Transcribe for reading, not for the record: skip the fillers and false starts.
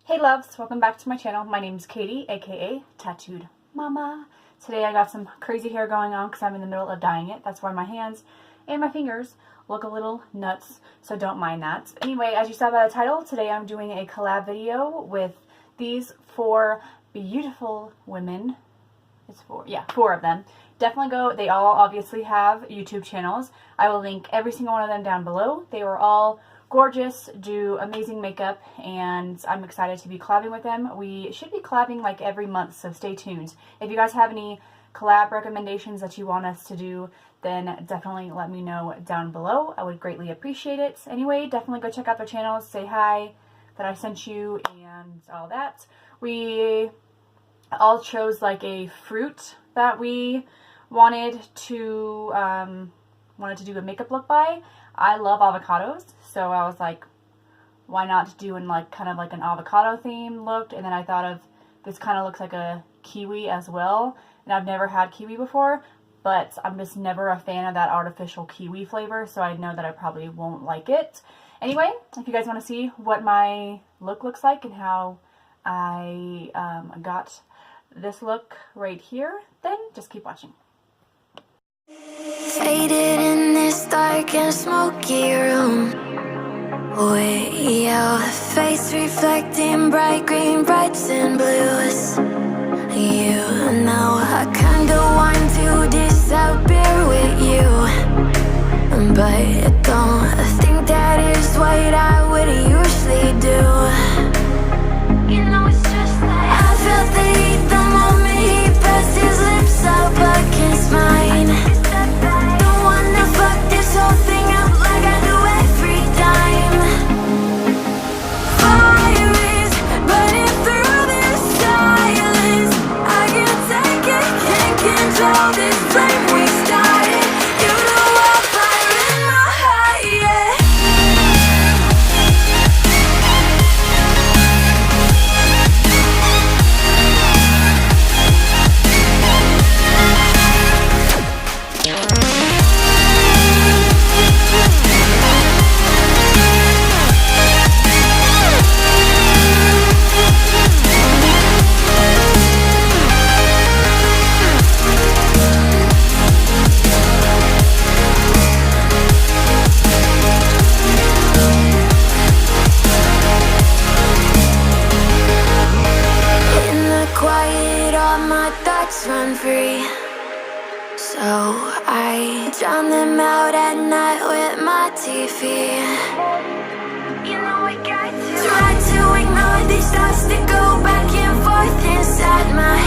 Hey loves, welcome back to my channel. My name is Katy, aka Tattooed Mama. Today I got some crazy hair going on because I'm in the middle of dyeing it. That's why my hands and my fingers look a little nuts, so don't mind that. Anyway, as you saw by the title, today I'm doing a collab video with these four beautiful women. It's four of them. Definitely go. They all obviously have YouTube channels. I will link every single one of them down below. They were all gorgeous, do amazing makeup, and I'm excited to be collabing with them. We should be collabing like every month, so stay tuned. If you guys have any collab recommendations that you want us to do, then definitely let me know down below. I would greatly appreciate it. Anyway, definitely go check out their channels, say hi, that I sent you, and all that. We all chose like a fruit that we wanted to do a makeup look by. I love avocados, so I was like, why not do in like kind of like an avocado theme look? And then I thought of this kind of looks like a kiwi as well, and I've never had kiwi before, but I'm just never a fan of that artificial kiwi flavor, so I know that I probably won't like it. Anyway, if you guys want to see what my look looks like and how I got this look right here, then just keep watching. Faded in this dark and smoky room, with your face reflecting bright green, brights and blues. You know I kinda want to disappear with you, but don't think that is what I would usually do. You know it's just like I felt the heat the moment he pressed his lips up against mine. Don't wanna fuck this whole thing up like I do every time. Fire is burning through this silence. I can't take it, can't control this flame we started. You know I'm fire in my heart, yeah. Run free, so I drown them out at night with my TV. You know I got to try to ignore these thoughts that go back and forth inside my